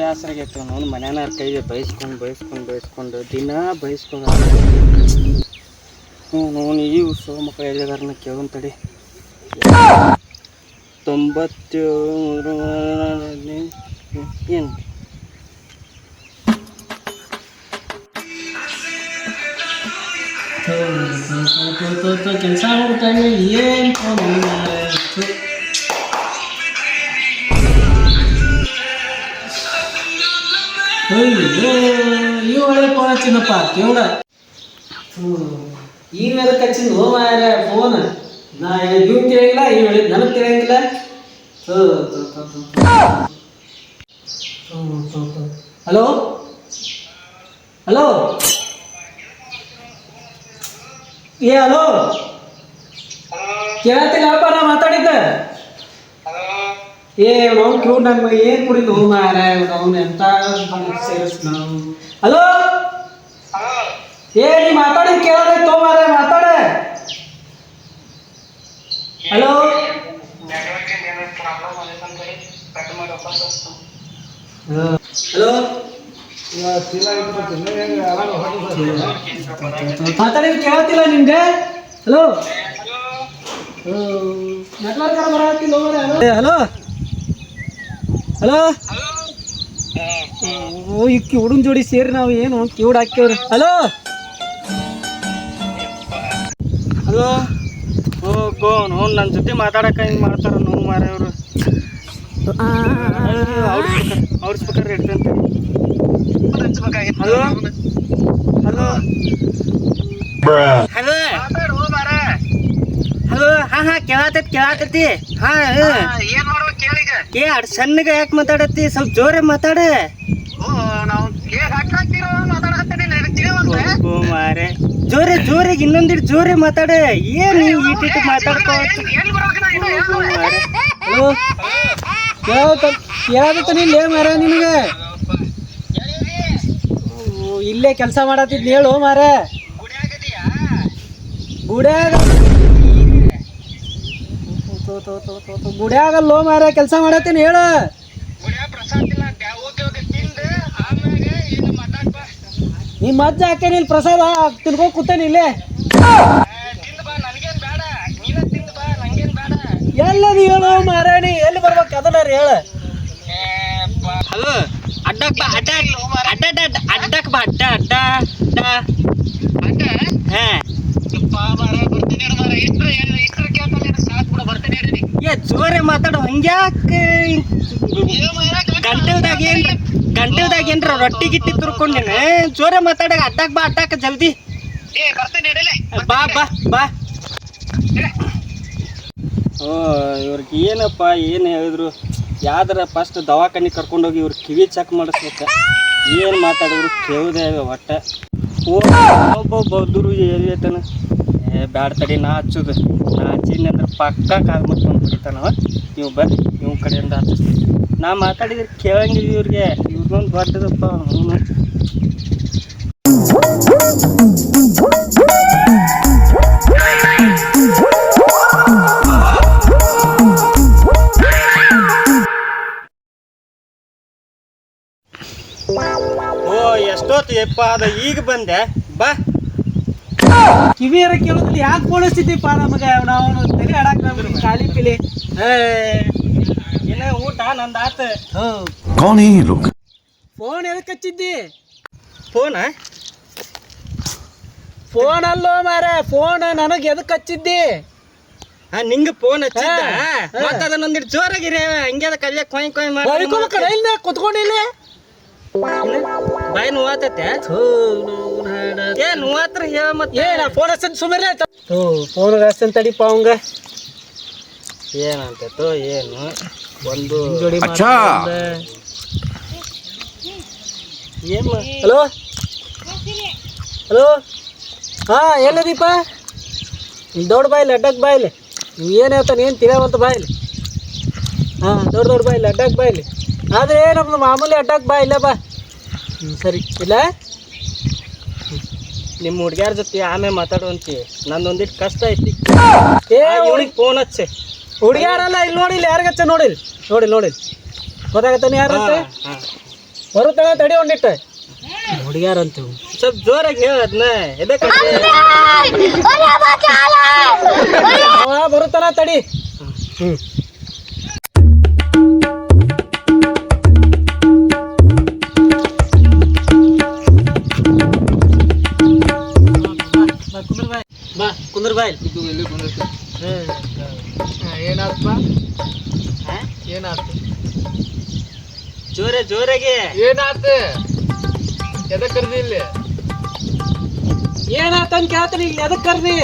ಬೇಸರ ಆಗೈತೆ ಅವ್ನು ಮನ್ಯಾನ ಕೈಗೆ ಬಯಸ್ಕೊಂಡು ದಿನ ಬಯಸ್ಕೊಂಡು ನೋನು ಈ ಉತ್ಸವ ಮಕ್ಕಳು ಹೇಳಿದಾರನ್ನ ಕೇಳೋನ್ ತಡಿ 97 ಏನು ಕೆಲಸ ಮಾಡ್ಬಿಟ್ಟಾಗ ಏನು ಈ ಒಳ್ಳೆ ಫೋನ್ ಹಚ್ಚಿನಪ್ಪ ಕೇಳ ಈಗ ಅದಕ್ಕೆ ಹಚ್ಚಿನ ಮಾರ ಫೋನ್ ನಾ ಇವ್ ತಿಳಿಯಂಗಿಲ್ಲ ಇವ್ ಹೇಳಿದ್ ನನಗೆ ತಿಳಿಯಂಗಿಲ್ಲ ಹಲೋ ಹಲೋ ಏ ಹಲೋ ಕೇಳತ್ತಿಲ್ಲಪ್ಪ ನಾ ಮಾತಾಡಿದ್ದೆ ಏ ಅವ್ನು ಕ್ಯೂ ನಮ್ಮ ಏನು ಕುಡಿದು ಮಾರ ಅವ್ನು ಎಂತ ಸೇರಿಸ್ ನಾವು ಹಲೋ ಏ ನೀ ಮಾತಾಡಿದ್ ಕೇಳೋದೈತೆ ತೋ ಮಾರ ಮಾತಾಡ ಹಲೋ ಹಲೋ ಮಾತಾಡಿದ್ ಕೇಳತ್ತಿಲ್ಲ ನಿಮ್ಗೆ ಹಲೋ ನೆಟ್ವರ್ಕ್ ಬರತ್ತಿಲ್ಲ ಹಲೋ ಹಲೋ ಓ ಈ ಹುಡುಗನ ಜೋಡಿ ಸೇರಿ ನಾವು ಏನು ಕಿವುಡ್ ಹಾಕ್ಯವ್ರಿ ಹಲೋ ಹಲೋ ಓ ಗೋ ನೋವು ನನ್ನ ಜೊತೆ ಮಾತಾಡಕ್ಕೆ ಹಿಂಗೆ ಮಾಡ್ತಾರ ನೋವು ಮಾರೇ ಅವರು ಅವ್ರ ಸ್ಪೀಕರ್ ಇಡ್ತಂತೆ ಹಲೋ ಹಲೋ ಹಲೋ ಹಲೋ ಹಾಂ ಕೇಳಾತೈತಿ ಹಾಂ ಏ ಅಡ್ ಸಣ್ಣಗೆ ಯಾಕೆ ಮಾತಾಡತ್ತಿ ಸ್ವಲ್ಪ ಜೋರೇ ಮಾತಾಡ ಮಾರೆ ಜೋರೆ ಇನ್ನೊಂದಿಟ್ಟು ಜೋರೇ ಮಾತಾಡ ಏನು ಈಟಿಟ್ಟು ಮಾತಾಡ್ಕೋ ಹಲೋ ಕೇಳಾದತ್ತ ನಿಲ್ಲೇ ಮಾರ ನಿನಗೆ ಇಲ್ಲೇ ಕೆಲಸ ಮಾಡತ್ತಿದ್ ಹೇಳು ಮಾರ ಗುಡ್ಯಾಗಲ್ಲೋ ಮಾರ ಕೆಲಸ ಮಾಡತ್ತೀನಿ ಹೇಳು ನಿಮ್ಮ ಅಜ್ಜ ಹಾಕೇನಿಲ್ಲ ಪ್ರಸಾದ ತಿನ್ಕೋ ಕೂತೇನಿ ಇಲ್ಲೇ ಎಲ್ಲದು ಹೇಳು ಮಾರಾಣಿ ಎಲ್ಲಿ ಬರ್ಬೇಕು ಅದನ್ನ ಹೇಳ ಹಲೋ ಅಡ್ಡಕ್ ಬಾ ಅಡ್ಡಕ್ ಬಾ ಏ ಜೋರೆ ಮಾತಾಡು ಹಂಗ್ಯಾಕೆ ಗಂಟೆದಾಗ ಏನ್ರ ರೊಟ್ಟಿ ಗಿಟ್ಟಿ ತುರ್ಕೊಂಡೇನೆ ಜೋರೆ ಮಾತಾಡ ಅಡ್ಡಕ್ ಜಲ್ದಿ ಬಾ ಓ ಇವ್ರಿಗೆ ಏನಪ್ಪ ಏನು ಹೇಳಿದ್ರು ಯಾವ್ದಾರ ಫಸ್ಟ್ ದವಾಖಾನೆ ಕರ್ಕೊಂಡೋಗಿ ಇವ್ರು ಕಿವಿ ಚೆಕ್ ಮಾಡಿಸ್ಬೇಕ ಏನು ಮಾತಾಡಿದ್ರು ಕೇಳುದೇ ಒಟ್ಟ ಒಬ್ಬೊಬ್ಬರು ಏರಿಯತನ ಬ್ಯಾಡ ತಡಿ ನಾ ಹಚ್ಚೋದು ನಾ ಹಚ್ಚಿನಿ ಅಂದ್ರೆ ಪಕ್ಕ ಕಾಲ್ ಮಾಡ್ಕೊಂಡು ಬಿಡ್ತಾನವ ನೀವು ಬರ್ರಿ ಇವ್ ಕಡೆಯಿಂದ ಹಚ್ಚಿಸ್ತೀವಿ ನಾ ಮಾತಾಡಿದ್ರೆ ಕೇಳಂಗಿಲ್ಲ ಇವ್ರಿಗೆ ಇವ್ರಿಗೊಂದು ದೊಡ್ಡದಪ್ಪ ಅವನು ಓ ಎಷ್ಟೊತ್ತು ಯಪ್ಪ ಅದ ಈಗ ಬಂದೆ ಬಾ ಕಿವಿಯರ ಕೇಳೋದ್ರಲ್ಲಿ ಯಾಕೆ ಪೋಣಿಸ್ತಿದ್ದೀಪ್ಪ ನಮಗ ನಾವು ತಲೆ ಆಡಾಕ ಖಾಲಿ ಪಿಲಿ ಏನ ಊಟ ನಂದು ಆತ ಫೋನ್ ಎದಕ್ಕೆ ಹಚ್ಚಿದ್ದಿ ಫೋನ್ ಅಲ್ಲೋ ಮಾರ ಫೋನ್ ನನಗೆ ಎದಕ್ಕೆ ಹಚ್ಚಿದ್ದಿ ನಿಂಗೆ ಫೋನ್ ಹಚ್ಚಿದ್ದ ಮತ್ತೆ ಅದನ್ನೊಂದಿಟ್ಟು ಜೋರಾಗಿರಿ ಹಂಗೆ ಅದ ಕಲಿಯ ಕೊಯ್ ಮಾಡಿ ಕುತ್ಕೊಂಡಿಲ್ಲ ಬಾಯಿ ನೋವಾತೈತೆ ಏ ನೋವಾತ್ರ ಹೇಳ ಮತ್ತೆ ನಾ ಫೋನ್ ಹಚ್ಚನ್ ಸುಮ್ಮನೆ ಆಯ್ತು ಫೋನ್ ಹಚ್ಚನ್ ತಡಿಪ ಅವಂಗ ಏನಂತೈತೋ ಏನು ಒಂದು ಜೋಡಿ ಏನು ಹಲೋ ಎಲ್ಲದೀಪ ದೊಡ್ಡ ಬಾಯಿಲಿ ಅಡ್ಡಕ್ಕೆ ಬಾಯಿಲಿ ನೀವು ಏನು ಹೇಳ್ತಾನೆ ಏನು ತಿಳಿಯವಂತ ಬಾಯಿಲಿ ದೊಡ್ಡ ಬಾಯಿಲಿ ಅಡ್ಡಕ್ಕೆ ಬಾಯಿಲಿ ಆದರೆ ನಮ್ದು ಮಾಮೂಲಿ ಅಡ್ಡಕ್ಕೆ ಬಾ ಇಲ್ಲ ಬಾ ಸರಿ ಇಲ್ಲ ನಿಮ್ಮ ಹುಡುಗ್ಯಾರ ಜೊತೆ ಆಮೇಲೆ ಮಾತಾಡುವಂತಿ ನಂದೊಂದಿಟ್ಟು ಕಷ್ಟ ಐತಿ ಅವಳಿಗೆ ಫೋನ್ ಹಚ್ಚೆ ಹುಡುಗ್ಯಾರಲ್ಲ ಇಲ್ಲಿ ನೋಡಿಲ್ಲ ಯಾರಿಗಚ್ಚ ನೋಡಿಲ್ಲ ಗೊತ್ತಾಗತ್ತಾನೆ ಯಾರಂತೆ ಬರುತ್ತಾನ ತಡಿ ಒಂದಿಟ್ಟ ಹುಡುಗ್ಯಾರಂತೀವಿ ಸ್ವಲ್ಪ ಜೋರಾಗಿ ಹೇಳ ಅದನ್ನ ಎದಕ್ಕೆ ಬರುತ್ತಾನ ತಡಿ ಬಾ ಕುಂದ್ರ ಬಾಯ್ ಏನಾಯ್ತಪ್ಪ ಏನಾಯ್ತು ಜೋರಾಗಿ ಏನಾಯ್ತು ಎದಕ್ ಕರ್ದಿ ಇಲ್ಲಿ ಏನಾಯ್ತಂತ ಕೇಳ್ತೀನಿ ಇಲ್ಲಿ ಎದಕ್ ಕರ್ದಿ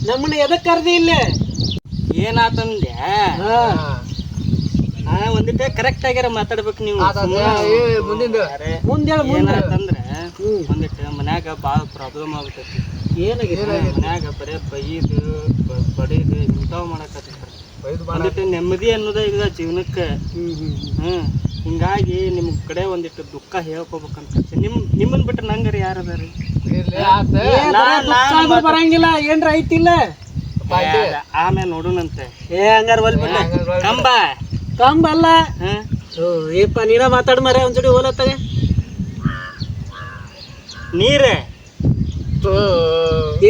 ನಮ್ಮನ್ನ ಎದಕ್ ಕರ್ದಿ ಇಲ್ಲಿ ಏನಾತಂದ್ಯ ಒಂದಿಟ್ಟ ಕರೆಕ್ಟ್ ಆಗ್ಯಾರ ಮಾತಾಡ್ಬೇಕು ನೀವು ಮುಂದೆ ಏನಾತಂದ್ರೆ ಒಂದಿಟ್ಟು ಮನ್ಯಾಗ ಭಾಳ ಪ್ರಾಬ್ಲಮ್ ಆಗ್ತೈತಿ ಮನ್ಯಾಗ ಬರೇ ಬೈದು ಬಡಿದು ಇಂಥವ್ ಮಾಡಕತ್ತಿರ್ತಾರೆ ಒಂದಿಟ್ಟು ನೆಮ್ಮದಿ ಅನ್ನೋದ ಈಗ ಜೀವನಕ್ಕೆ ಹಿಂಗಾಗಿ ನಿಮ್ ಕಡೆ ಒಂದಿಟ್ಟು ದುಃಖ ಹೇಳ್ಕೋಬೇಕಂತ ನಿಮ್ಮನ್ ಬಿಟ್ರೆ ನಂಗಾರ ಯಾರದಾರಿ ಬರಂಗಿಲ್ಲ ಏನ್ರ ಐತಿಲ್ಲ ಆಮೇಲೆ ನೋಡುನಂತೆ ಹಂಗಾರ ಹೊಲ್ಬಿಟ್ಟ ಕಂಬ ಅಲ್ಲ ಏಪ್ಪ ನೀನ ಮಾತಾಡ್ ಮರ ಒಂದ್ ಜೋಡಿ ಹೋಲತ್ತಾಗ ನೀರ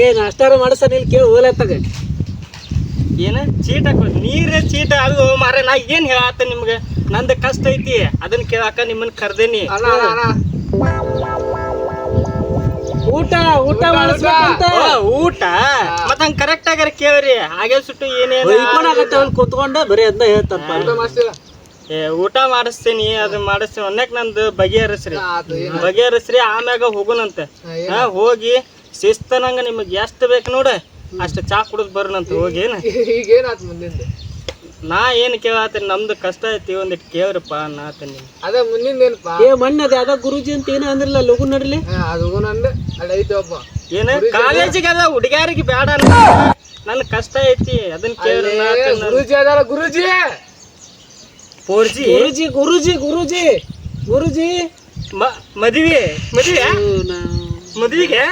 ಏನ್ ಅಷ್ಟಾರ ಮಾಡಸ ನೀಲ್ ಕೇಳಿ ಹೋಲತ್ತಾಗ ಏನ ಚೀಟ ನೀರ ಚೀಟ ಅದು ಮಾರ ನಾ ಏನ್ ಹೇಳತ್ತ ನಿಮ್ಗೆ ನಂದು ಕಷ್ಟ ಐತಿ ಅದನ್ನ ಕೇಳಾಕ ನಿಮ್ಮನ್ನ ಕರ್ದೇನಿ ಊಟ ಊಟ ಊಟ ಮತ್ತ ಹಂಗ ಕರೆಕ್ಟ್ ಆಗ್ಯಾರ ಕೇಳ್ರಿ ಹಾಗೆ ಸುಟ್ಟು ಏನೇನು ಕುತ್ಕೊಂಡ ಬರೀ ಅದನ್ನ ಹೇಳ್ತಾರ ಊಟ ಮಾಡಿಸ್ತೀನಿ ಅದನ್ನ ಮಾಡಿಸ್ತೀನಿ ಒನ್ನಕ್ ನಂದು ಬಗೆಹರಿಸ್ರಿ ಆಮ್ಯಾಗ ಹೋಗುನಂತೆ ಹೋಗಿ ಶಿಸ್ತನಂಗ ನಿಮಗ್ ಎಷ್ಟು ಬೇಕು ನೋಡ ಅಷ್ಟ ಚಾ ಕುಡಿದ್ ಬರ್ನಂತ ಹೋಗೇನ ನಾ ಏನ್ ಕೇಳತ್ತೀನಿ ನಮ್ದು ಕಷ್ಟ ಐತಿ ಒಂದಿಟ್ಟು ಕೇಳ್ರಪ್ಪ ನಾತನಿ ಅದ ಮುಂದಿನ ಮಣ್ಣಿ ಅದ ಅದ ಗುರುಜಿ ಅಂತ ಏನ ಅಂದ್ರಲ್ಲ ಲಗು ನಡ್ಲಿ ಏನ ಕಾಲೇಜಿಗೆಲ್ಲ ಹುಡುಗ್ಯಾರಿಗೆ ಬೇಡ ನನ್ ಕಷ್ಟ ಐತಿ ಅದನ್ನ ಕೇಳ್ರಿ ಗುರುಜಿ ಅದಲ್ಲ ಗುರುಜಿ ಗುರುಜಿ ಗುರುಜಿ ಗುರುಜಿ ಗುರುಜಿ ಮದ್ವಿಗೆ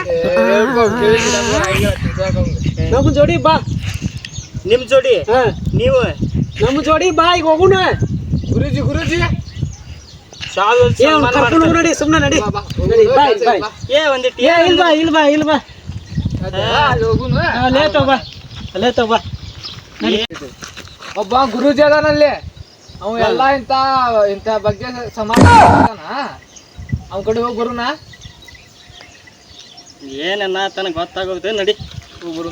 ನಮ್ಮ ಜೋಡಿ ಬಾ ನಿಮ್ ಜೋಡಿ ನೀವು ನಮ್ಮ ಜೋಡಿ ಬಾ ಈಗ ಹೋಗುಣ ಗುರುಜಿ ಗುರುಜಿ ನೋಡಿ ಸುಮ್ಮನೆ ನಡಿ ಇಲ್ವಾ ಒಬ್ಬ ಗುರುಜಿ ಅದಾನಲ್ಲಿ ಅವ ಎಲ್ಲ ಇಂತ ಬಗ್ಗೆ ಸಮಾಧಾನ ಅವ್ ಕಡೆ ಹೋಗಿ ಬರುಣ ಏನ ತನಗ ಗೊತ್ತಾಗೋದು ನಡಿ ಹೋಗ್ಬರು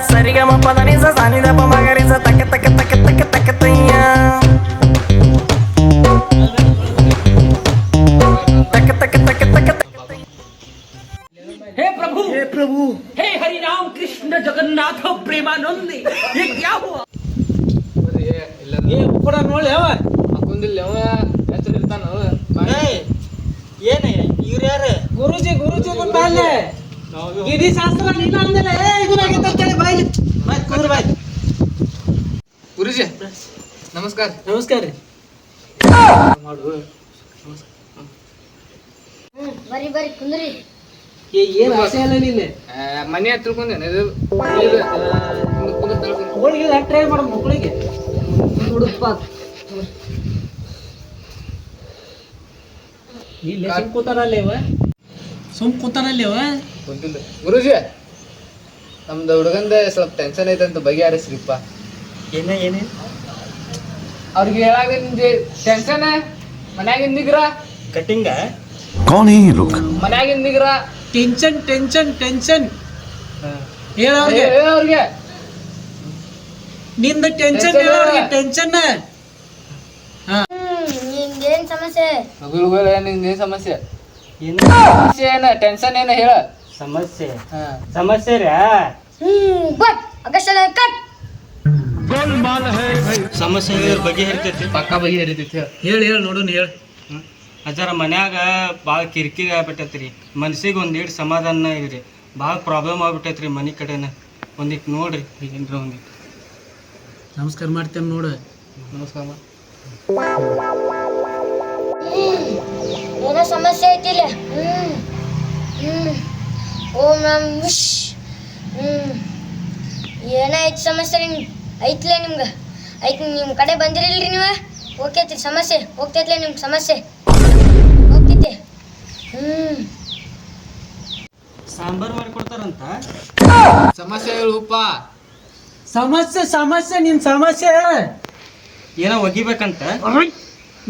ಸರಿಗಮ ಪದನಿಸ ಸಾನಿದಪ ಮಗರಿಸ ತಕ್ಕ ತಕ್ಕ ತಕ್ಕ ತಕ್ಕ ತಕ್ಕತಯ್ಯ ತಕ್ಕ ತಕ್ಕ ತಕ್ಕ ತಕ್ಕ हे प्रभु हे हरि राम कृष्ण जगन्नाथ प्रेमानंद ये क्या हुआ ನೋಡಿ ಅವ ಹಾಕೊಂಡಿಲ್ಲ ಅವ ಹೆಸರಿರ್ತಾನ ಏನ ಇವ್ರು ಯಾರು ಗುರುಜಿ ಬಂದಾಲೆ ಗಿರಿ ಶಾಸ್ತ್ರ ನೀನು ಅಂದಲ್ಲ ಇದುನಾಗಿತ್ತ ಬಾಯಿ ಕುಂದ್ರ ಬಾಯಿ ಗುರುಜಿ ನಮಸ್ಕಾರ ಮಾಡು ಬರಿ ಕುಂದ್ರಿ ಏನ್ ಆಸೆ ಅಲ್ಲ ನಿನ್ನೆ ಮನೆ ಹತ್ರ ತಿಳ್ಕೊಂಡೇನೆ ಹೋಳಿಗೆ ಟ್ರೈ ಮಾಡೋ ಮಕ್ಕಳಿಗೆ ಹುಡುಕ್ಪ ಇಲ್ಲಿ ಸುಮ್ ಕೂತಾರಲ್ಲೇವ ಕುಂತಿಲ್ಲ ಗುರುಜಿ ನಮ್ದು ಹುಡುಗಂದ ಸ್ವಲ್ಪ ಟೆನ್ಷನ್ ಐತಂತ ಬಗೆಹರಿಸ್ರಿಪ್ಪ ಏನೇ ಅವ್ರಿಗೆ ಹೇಳಾಗ ನಿಮ್ಗೆ ಟೆನ್ಷನ್ ಮನ್ಯಾಗಿನ ನಿಗ್ರ ಕಟಿಂಗ कौन है ये लोग ಮನ್ಯಾಗಿನ ನಿಗ್ರ ಟೆನ್ಷನ್ ಹೇಳವ್ರಿಗೆ ನಿಂದ ಟೆನ್ಷನ್ ಹೇಳವ್ರಿಗೆ ಟೆನ್ಷನ್ ನಿಂಗೇನ್ ಸಮಸ್ಯೆ ಮಗುಳುಗಳ ನಿಂದೇನ್ ಸಮಸ್ಯೆ ಏನ ಟೆನ್ಷನ್ ಏನ ಹೇಳ ಸಮಸ್ಯೆ ರೀ ಬಟ್ ಅಗಸ್ಟಲ ಕಟ್ ಸಮಸ್ಯೆ ಬಗೆಹರಿತೈತಿ ಪಕ್ಕ ಬಗೆಹರಿತೈತಿ ಹೇಳಿ ನೋಡೋಣ ಹೇಳಿ ಅಜ್ಜಾರ ಮನ್ಯಾಗ ಭಾಳ ಕಿರಿಕಿರಿ ಆಗ್ಬಿಟ್ಟೈತ್ರಿ ಮನ್ಸಿಗೆ ಒಂದಿಟ್ಟು ಸಮಾಧಾನ ಇಲ್ರಿ ಭಾಳ ಪ್ರಾಬ್ಲಮ್ ಆಗ್ಬಿಟ್ಟೈತ್ರಿ ಮನೆ ಕಡೆನ ಒಂದಿಟ್ಟು ನೋಡ್ರಿ ಏನರ ಒಂದಿಟ್ಟು ನಮಸ್ಕಾರ ಮಾಡ್ತೇನೆ ನೋಡು ನಮಸ್ಕಾರ ಏನೋ ಸಮಸ್ಯೆ ಐತಿಲ್ಲ ಓಂ ನಮ್ ವಿಶ್ ಏನಾಯ್ತು ಸಮಸ್ಯೆ ಐತ್ಲೇ ನಿಮ್ಗೆ ಐತ್ ನಿಮ್ಮ ಕಡೆ ಬಂದಿರಲ್ರಿ ನೀವು ಹೋಗ್ತೈತಿ ಸಮಸ್ಯೆ ಹೋಗ್ತೈತ್ಲೆ ನಿಮ್ಮ ಸಮಸ್ಯೆ ಹೋಗ್ತೈತಿ ಸಾಂಬಾರ್ ಮಾಡಿಕೊಡ್ತಾರಂತ ಸಮಸ್ಯೆ ಹೇಳುಪ್ಪ. ಸಮಸ್ಯೆ ನಿನ್ ಸಮಸ್ಯೆ ಹೇಳ. ಏನೋ ಒಗಿಬೇಕಂತ.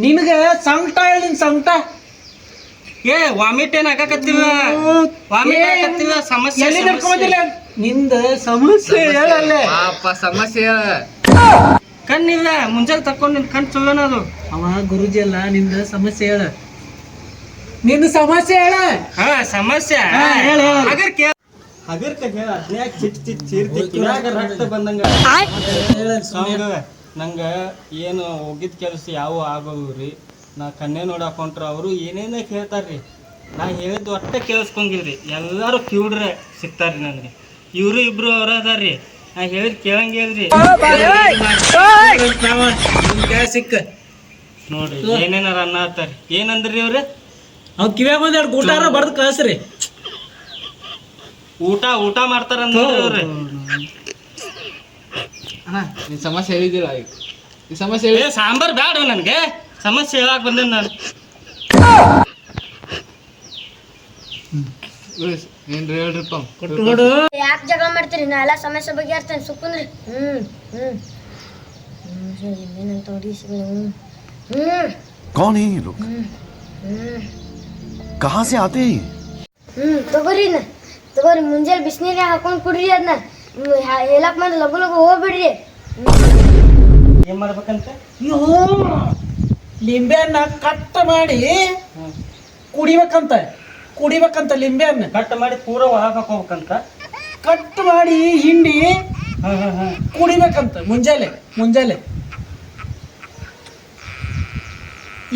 ನಿನಗೆ ಸಂಕಟ ಹೇಳಿ ನಿನ್ ಸಂಕಟ. ಏ ವಾಮಿಟ್ ಏನ್ ಆಗಾಕತ್ತಿವ ಸಮಸ್ಯೆ ಎಲ್ಲಿ ಕರ್ಕೊಂಬಂದಿಲ್ಲ ನಿಂದ ಸಮಸ್ಯೆ ಹೇಳಲ್ಲೇ. ಪಾಪ ಸಮಸ್ಯೆ ಹೇಳ. ಕಣ್ಣಿಲ್ಲ ಮುಂಜಾನೆ ತಕೊಂಡ್ ನಿನ್ ಕಣ್ ಚಲೋನ ಅದು. ಅವ ಗುರುಜಿ ಅಲ್ಲ ನಿಂದ ಸಮಸ್ಯೆ ಹೇಳ. ನಿನ್ನ ಸಮಸ್ಯೆ ಹೇಳ. ಹಾ ಸಮಸ್ಯೆ ಹೇಳ ರಕ್ತ ಬಂದಂಗ ನಂಗ ಏನು ಹೋಗಿದ್ ಕೆಲಸ ಯಾವ ಆಗೋವ್ರಿ. ನಾ ಕನ್ನೆ ನೋಡಕ್ ಹೊಂಟ್ರ ಅವರು ಏನೇನ ಹೇಳ್ತಾರ್ರಿ. ನಾ ಹೇಳಿದ್ದು ಒಟ್ಟ ಕೇಳಿಸ್ಕೊಂಗಿಲ್ರಿ. ಎಲ್ಲಾರು ಕಿವ್ಡ್ರೆ ಸಿಗ್ತಾರ್ರಿ ನನಗೆ. ಇವ್ರು ಇಬ್ರು ಅವ್ರ ಅದಾರ್ರಿ. ನಾ ಹೇಳಿದ್ ಕೇಳಂಗಿಲ್ರಿ. ಸಿಕ್ಕ ನೋಡ್ರಿ ಏನೇನಾರ ಅನ್ನತ್ತಾರ. ಏನಂದ್ರಿ ಅವ್ರ ಅವ್ ಕಿವ್ಯಾಗ ಒಂದೆರಡು ಊಟಾರ ಬಡ್ದು ಕಳ್ಸ್ರಿ. ಊಟ ಮಾಡ್ತಾರಂದ್ರಿ ಅವ್ರಿ. ಅಣ್ಣ ನಿನ್ ಸಮಸ್ಯೆ ಹೇಳಿದಿಲ್ಲ ಈಗ. ಈ ಸಮಸ್ಯೆ ಹೇಳಿ. ಸಾಂಬಾರ್ ಬ್ಯಾಡ ನನ್ಗೆ. ಸಮಸ್ಯೆ ಹೇಳಕ್ ಬಂದೇನ್ ನಾನು. ಏನ್ರಿ ಹೇಳ್ರಿಪ್ಪ. ಕೊಟ್ಟು ನೋಡು. ಯಾಕೆ ಜಗಳ ಮಾಡ್ತೀರಿ ನಾ ಎಲ್ಲ ಸಮಸ್ಯೆ ಬಗೆಹರ್ತೇನೆ ಸುಕ್ಕುಂದ್ರಿ ಏನಂತ ನೋಡಿ कौन है ये लोग? कहाँ से आते हैं? ತಗೋರಿ ಮುಂಜಾನೆ ಬಿಸಿನೀರ ಹಾಕೊಂಡ್ ಕುಡ್ರಿ ಅದನ್ನ ಹೇಳಕ್ ಬಂದ್ ಲಗು ಲಗು ಹೋಗ್ಬಿಡ್ರಿ ಏನ್ ಮಾಡ್ಬೇಕಂತ. ಲಿಂಬೆಹಣ್ಣ ಕಟ್ ಮಾಡಿ ಕುಡಿಬೇಕಂತ ಲಿಂಬೆಹಣ್ಣ ಕಟ್ ಮಾಡಿ ಪೂರ ಒಳಗೆ ಹಾಕೋಬೇಕಂತ. ಕಟ್ ಮಾಡಿ ಹಿಂಡಿ ಕುಡಿಬೇಕಂತ ಮುಂಜಾನೆ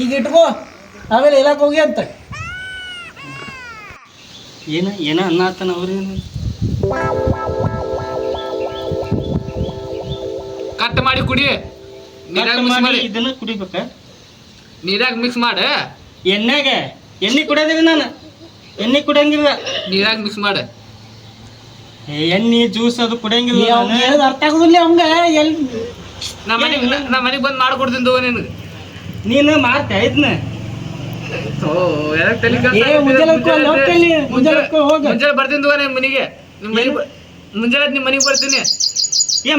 ಈಗ ಇಟ್ಕೋ ಆಮೇಲೆ ಹೇಳಕ್ ಹೋಗಿ ಅಂತ. ಏನ ಅನ್ನತಾನ ಅವ್ರೇನು. ಕಟ್ ಮಾಡಿ ಕುಡಿ. ನೀರಾಗ ಮಿಕ್ಸ್ ಮಾಡಿ. ಇದನ್ನ ಕುಡಿಬೇಕ. ನೀರಾಗ ಮಿಕ್ಸ್ ಮಾಡ. ಎಣ್ಣೆ ಕುಡಿಯೋದಿಲ್ಲ ನಾನು. ಎಣ್ಣೆ ಕುಡಿಯಂಗಿಲ್ಲ. ನೀರಾಗ ಮಿಕ್ಸ್ ಮಾಡ. ಎಣ್ಣೆ ಜ್ಯೂಸ್ ಅದು ಕುಡಿಯಂಗಿಲ್ಲ. ಅರ್ಥ ಆಗುದಿಲ್ಲ ಅವಂಗ. ಎಲ್ಲಿ ನಾ ಮನೆಗೆ ಬಂದು ಮಾಡ್ಕೊಡ್ತೀನಿ ತಗೋ ನಿನಗೆ. ನೀನು ಮಾಡ್ತಾ ಇದನ್ನ ಮುಂಜಾನೆ ಬರ್ತೀನಿ ತಗೋ ನಿಮ್ಮ ಮನೆಗೆ. ಮುಂಜಾನೆ ನಿಮ್ಮ ಮನೆಗೆ ಬರ್ತೀನಿ.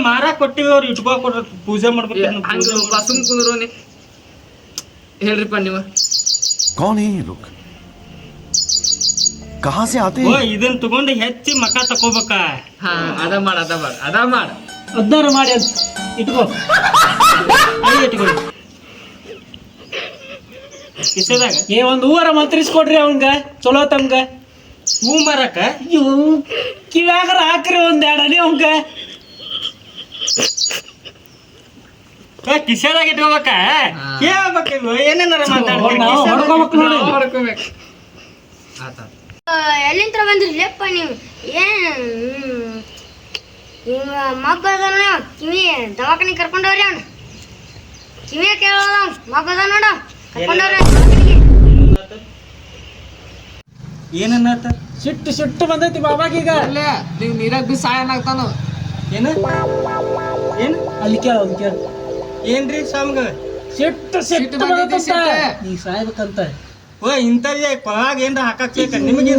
ಮಾರಾಕ್ ಕೊಟ್ಟಿವಿ ಅವ್ರು ಇಟ್ಕೋ ಕೊಡ್ರ ಪೂಜೆ ಮಾಡ್ಬೇಕು. ಹಂಗ ಸುಮ್ ಕುಂದ್ರು ನೀ ಹೇಳ್ರಿಪ್ಪ ನೀವು. कौन है ये लोग? कहाँ से आते हैं? ಇದನ್ನ ತಗೊಂಡು ಹೆಚ್ಚಿ ಮಕ ತಕೋಬೇಕ. ಹಾ ಅದ ಮಾಡ. ಹದಿನಾರು ಮಾಡಿ ಅಂತ ಇಟ್ಕೋ. ಇಟ್ಕೊಳ್ಳಿ ಕಿಸೆದಾಗ. ಒಂದು ಹೂವರ ಮಂತ್ರಿಸ್ಕೊಡ್ರಿ ಅವಂಗ ಚಲೋ ತಮ್ಗ. ಹೂ ಮಾರಕ ಇವು ಕಿವ್ಯಾಗರ ಹಾಕ್ರಿ ಒಂದೆರಡು ಅಡಿ ಅವಂಗ. ಕಿಸೆದಾಗ ಇಟ್ಕೋಬೇಕ. ಹೇಳ್ಬೇಕು ಏನೇನಾರ ಹೊಡ್ಕೋಬೇಕು. ಎಲ್ಲಿಂದ ಬಂದ್ರಿ ಲೇಪ್ಪ ನೀವು ಮಗ್ಗ ಅದ ಕಿವಿ ದವಾಖಾನೆ ಕರ್ಕೊಂಡವ್ರಿ ಅವ್ನು. ಕಿವಿ ಕೇಳೋದ ಮಗ್ಗ ಅದ ನೋಡ ಕರ್ಕೊಂಡವ್ರಿ. ಏನನ್ನತ್ತ. ಸಿಟ್ಟು ಬಂದೈತಿ ಬಾಬಾಗೀಗ. ನೀವು ನೀರಾಗ ಬಿ ಸಾಯನಾಗ್ತಾನ. ಏನು ಅಲ್ಲಿ ಕೇಳ ಏನ್ರಿ ಸ್ವಾಮಿಗ ಸಿಟ್ಟು ಬಂದೈತಿ. ನೀ ಸಾಯ್ಬೇಕಂತ. ಇಂಥವ್ರಿಗೆ ಕೊಳಾಗ ಏನ್ರ ಹಾಕಕ್ ಬೇಕ ನಿಮಗೆ.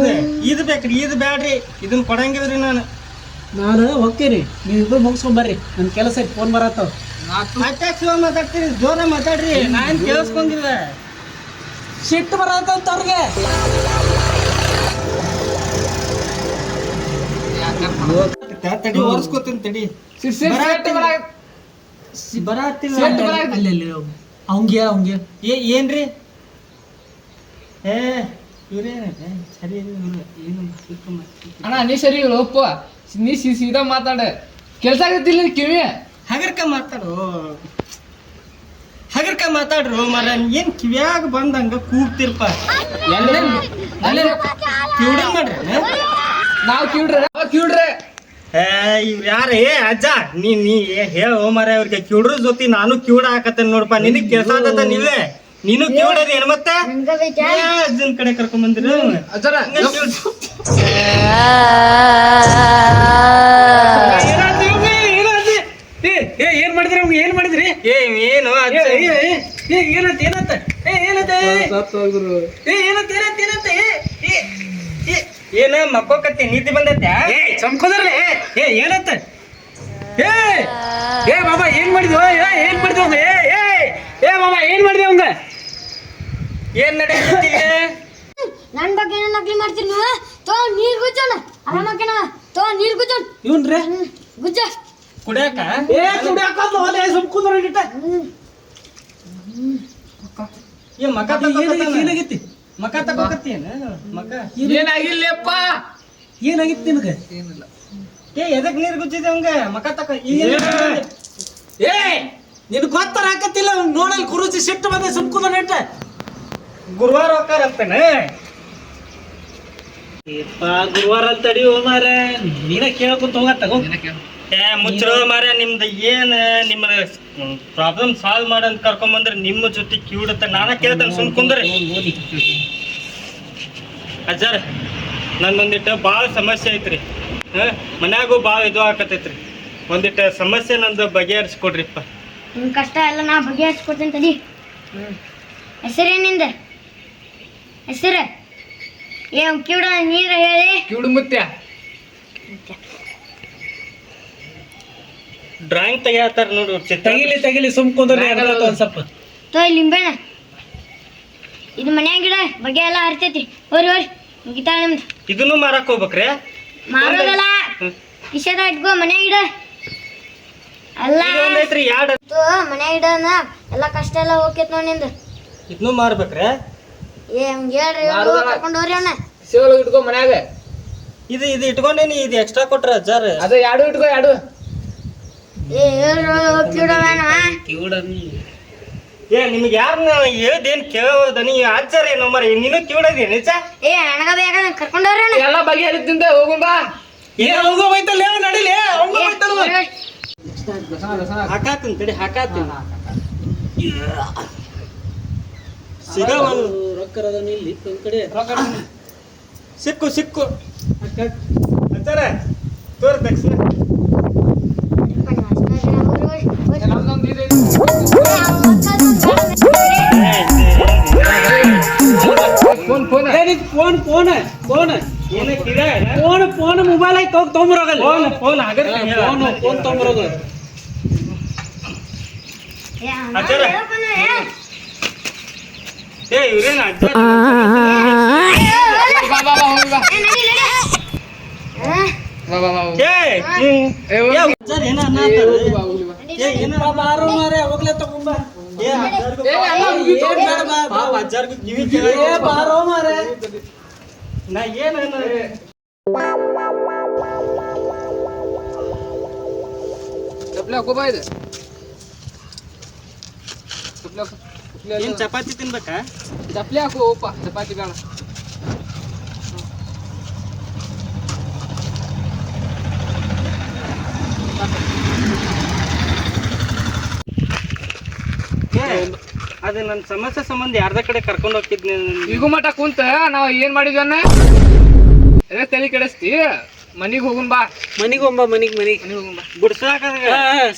ಇದು ಬೇಕ್ರಿ ಇದು ಬ್ಯಾಡ್ರಿ. ಇದನ್ನ ಕೊಡಂಗಿಲ್ರಿ ನಾನು ಹೋಗ್ತೀನಿ. ನೀವಿಬ್ರು ಮುಗಿಸ್ಕೊಂಡ್ ಬರ್ರಿ. ನನ್ ಕೆಲಸ ಐತಿ. ಫೋನ್ ಬರತ್ತಾವ. ಮಾತಾಡ್ತೀರಿ ಜೋರ ಮಾತಾಡ್ರಿ. ನಾನ್ ಕೇಳಿಸ್ಕೊಂಡಿಲ್ಲ. ಸಿಟ್ಟು ಬರತ್ತಂತ ಅವ್ರಿಗೆ. ತಡಿ ಒರ್ಸ್ಕೊತೀನಿ ತಡಿ. ಬರತ್ತಿಲ್ಲ ಅವಂಗೆ ಏನ್ರಿ. ಸರಿ ಅಣ್ಣ ನೀ ಸರಿ ಒಪ್ಪ. ನೀ ಸೀದಾ ಮಾತಾಡ. ಕೆಲ್ಸ ಆಗತ್ತಿಲ್ಲ ಕಿವಿ. ಹಗರ್ಕ ಮಾತಾಡ್ರು ಮರ. ಏನ್ ಕಿವ್ಯಾಗ ಬಂದಂಗ ಕೂಗ್ತಿರ್ಪ. ಕಿವಿಡ ಮಾಡ್ರಿ. ನಾವು ಕಿವಿಡ್ರೆ ಇವ್ರು ಯಾರೇ ಅಜ್ಜ ನೀ ಹೇಳೋ ಮರ. ಅವ್ರಿಗೆ ಕಿವಿಡ್ರ ಜೊತೆ ನಾನು ಕಿವಿಡ ಹಾಕತ್ತೇನೆ ನೋಡಪ್ಪ. ನಿನಗ್ ಕೆಲ್ಸ ಆದತ್ತ ನೀವೇ. ನೀನು ಕಿವುಡದಿ ಏನು ಮತ್ತೆ ನಂಗ ಬೇಕ ಅಜ್ಜನ್ ಕಡೆ ಕರ್ಕೊಂಡ್ ಬಂದಿರ ಅಜ್ಜರ ಏನ್ ಮಾಡಿದ್ರಿ ಅವ್ಗೆ ಏನ್ ಮಾಡಿದ್ರಿ ಏನು ಅಜ್ಜ ಏನಂತ ಏನಂತ ಏನಂತ ಸತ್ತು ಹೋಗ್ರು ಏನಂತ ಏನ ಮಕ್ಕೋಕತ್ತಿ ನೀತಿ ಬಂದೈತೆ ಚಮ್ಕೋದ್ರಲ್ಲ ಏನಂತ ಬಾಬಾ ಏನ್ ಮಾಡಿದ್ವ ಏನ್ ಮಾಡಿದ್ವ ಅವಂಗ ಬಾಬಾ ಏನ್ ಮಾಡಿದ್ವಿ ಅವಂಗ ಏನ್ ನಡೆಯುತ್ತೆ ನನ್ ಬಗ್ಗೆ ಏನೋ ನಕಲಿ ಮಾಡ್ತೀರಿ ನೀವು ತೋ ನೀರ್ ಗುಜ್ಜೋಣ ಆರಾಮಕ್ಕೇನ ತೋ ನೀರ್ ಗುಜ್ಜೋಣ ಇವ್ನ್ರಿ ಗುಜ್ಜ ಕುಡಿಯಾಕ ಸುಮ್ಕುಂದ್ರ ಏ ಮಕ ಏನಾಗೈತಿ ಮಕ ತಗೋಕತ್ತೀನ ಮಕ ಏನಾಗಿಲ್ಲಪ್ಪ ಏನಾಗಿತ್ತು ನಿನಗೆ ಏನಿಲ್ಲ ಏ ಎದಕ್ ನೀರ್ ಗುಜ್ಜಿದೆ ಅವಂಗ ಮಕ ತಕ ನಿನ್ ಗೊತ್ತಾರ ಹಾಕತ್ತಿಲ್ಲ ನೋಡಲ್ ಕುರುಚಿ ಸಿಟ್ಟು ಬಂದೆ ಸುಮ್ಕುಂದ್ರ ನೆಟ್ಟ ಗುರುವಾರ ಹೋಗ್ತಾರ ಅಂತೇನೆ ಗುರುವಾರ ಅಂತ ತಡಿ ಮಾರ ನೀನ ಕೇಳ್ಕೊಂತ ಹೋಗ ತಗೋ ಏ ಮುಚ್ಚರೋ ಮಾರ ನಿಮ್ದು ಏನ್ ನಿಮ್ಮ ಪ್ರಾಬ್ಲಮ್ ಸಾಲ್ವ್ ಮಾಡಂತ ಕರ್ಕೊಂಡ್ ಬಂದ್ರೆ ನಿಮ್ಮ ಜೊತೆ ಕಿವಿಡುತ್ತೆ ನಾನ ಕೇಳ್ತೇನೆ ಸುಮ್ ಕುಂದ್ರಿ ಅಜ್ಜಾರ ನಂದೊಂದಿಟ್ಟು ಭಾಳ ಸಮಸ್ಯೆ ಐತ್ರಿ ಮನ್ಯಾಗೂ ಭಾಳ ಇದು ಆಕತೈತ್ರಿ ಒಂದಿಟ್ಟು ಸಮಸ್ಯೆ ನಂದು ಬಗೆಹರಿಸ್ಕೊಡ್ರಿಪ್ಪ ನಿಮ್ ಕಷ್ಟ ಎಲ್ಲ ನಾ ಬಗೆಹರಿಸ್ಕೊಡ್ತೇನೆ ತಡಿ ಹೆಸರೇನಿಂದ ಹೆಸರು ಕಿವಿಡ ನೀರ ಹೇಳಿ ಕಿವುಡು ಮುತ್ಯ ಡ್ರಾಯಿಂಗ್ ತೆಗಿಯತ್ತಾರ ನೋಡ್ರಿ ಚಿತ್ರ ತೆಗಿಲಿ ಸುಮ್ಕುಂದ್ರ ಒಂದ್ ಸ್ವಲ್ಪ ತೋ ಲಿಂಬೆಣ್ಣ ಇದು ಮನ್ಯಾಗ ಗಿಡ ಬಗೆ ಎಲ್ಲ ಹರಿತೈತಿ ಹೋರಿ ಮುಗಿತಾಳ ನಿಮ್ದು ಇದನ್ನು ಮಾರಕ್ ಹೋಗ್ಬೇಕ್ರಿ ಮಾರೋದಲ್ಲ ಕಿಶದ ಇಟ್ಕೋ ಮನ್ಯಾಗ ಗಿಡ ಅಲ್ಲ ಐತ್ರಿ ಯಾಡ್ ತೋ ಮನ್ಯಾಗ ಗಿಡನ ಎಲ್ಲ ಕಷ್ಟ ಎಲ್ಲ ಹೋಗ್ತೈತಿ ನೋಡಿ ನಿಂದು ಇದನ್ನು ಮಾರ್ಬೇಕ್ರಿ ಹಂಗೆ ಹೇಳ್ರಿ ಕರ್ಕೊಂಡು ಹೋರಿ ಅವನ್ನ ಸೇವಲ್ ಇಟ್ಕೋ ಮನ್ಯಾಗ ಇದು ಇಟ್ಕೊಂಡೇನಿ ಇದು ಎಕ್ಸ್ಟ್ರಾ ಕೊಟ್ರ ಅಜ್ಜಾರ ಅದ ಎರಡು ಇಟ್ಕೋ ಎರಡು ಏ ನಿಮ್ಗೆ ಯಾರನ್ನ ಹೇಳ್ದೇನ್ ಕೇಳೋದ ನೀ ಅಜ್ಜಾರ ಏನೋ ಮರ ನೀನು ಕಿವಿಡದಿ ನಿಜ ನನಗ ಬೇಗ ಕರ್ಕೊಂಡು ಹೋರಿ ಅವನ್ನ ಎಲ್ಲ ಬಗೆಹರಿತಿಂದ ಹೋಗುಂಬಾ ಹೋಗೋಯ್ತಲ್ಲ ನಡಿಲಿ ಹಾಕಾತೀನಿ ತಡಿ ಹಾಕಾತೀನಿ ಸಿಗವನು ರೊಕ್ಕರದ ಇಲ್ಲಿ ಒಂದ್ ಕಡೆ ಸಿಕ್ಕು ಅಜ್ಜಾರ ತೋರ್ ತಕ್ಷಣ ನಮ್ದೊಂದು ಇದೆ ಫೋನ್ ಫೋನ್ ಮೊಬೈಲ್ ಆಯ್ತು ಹೋಗಿ ತೊಗೊಂಬರೋಗಲ್ಲ ಫೋನ್ ಫೋನ್ ತೊಗೊಂಬರೋಗ ಅಜ್ಜಾರ ಏ ಇವ್ರೇನ ಅಜ್ಜ ಬಾ ಬಾ ಬಾ ಹೋಗಿ ಬಾ ಬಾ ಬಾ ಬಾ ಅಜ್ಜಾರ ಏನ ಅನ್ನತ್ತಾರ ಬಾ ಹೋಗಿ ಬಾ ಏ ಏನ ಬಾರೋ ಮಾರೇ ಹೋಗ್ಲೇ ತಗೊಂಬ ಅಜ್ಜಾರ್ಗು ಕಿವಿ ಬಾರೋ ಮಾರೇ ನಾ ಏನ ಚಪ್ಲಿ ಹಾಕೋ ಬಾ ಇದೆ ಏನ್ ಚಪಾತಿ ತಿನ್ಬೇಕಾ ಚಪ್ಲಿ ಹಾಕೋ ಓಪ ಚಪಾತಿ ಬೇಡ ಅದು ನನ್ನ ಸಮಸ್ಯೆ ಸಂಬಂಧ ಯಾರ್ದ ಕಡೆ ಕರ್ಕೊಂಡು ಹೋಗ್ತಿದ್ನಿ ಈಗ ಮಟ ಕುಂತ ನಾವ್ ಏನ್ ಮಾಡಿದ್ವನ್ನ ತಲೆ ಕೆಡಿಸ್ತಿ ಮನಿಗ್ ಹೋಗುನ್ ಬಾ ಮನಿಗ್ ಮನಿಗ್ ಹೋಗುನ್ ಬಾ ಗುಡ್ಸಾಕ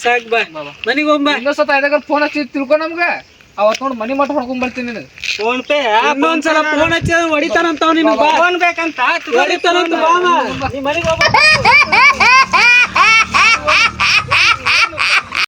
ಸಾಕ್ ಬಾ ಮನಿಗ್ ಹೋಗ್ಬಾ ಇನ್ನೊಂದ್ ಸತ ಎದಾಗ ಫೋನ್ ಹಚ್ಚಿ ತಿಳ್ಕೊ ನಮ್ಗ ಅವತ್ ನೋಡಿ ಮನಿ ಮಠ ಹೊಡ್ಕೊಂಡ್ ಬರ್ತೀನಿ ನಿನಗೆ ಫೋನ್ ಪೇ ಇನ್ನೊಂದ್ಸಲ ಫೋನ್ ಹಚ್ಚಿ ಹೊಡಿತಾನಂತಾವ್ ನಿನಗ್ ಬಾ ಫೋನ್ ಬೇಕಂತ ಹೊಡಿತಾನಂತ ಬಾ ನೀ ಮನಿಗ್ ಹೋಗ್ಬಾ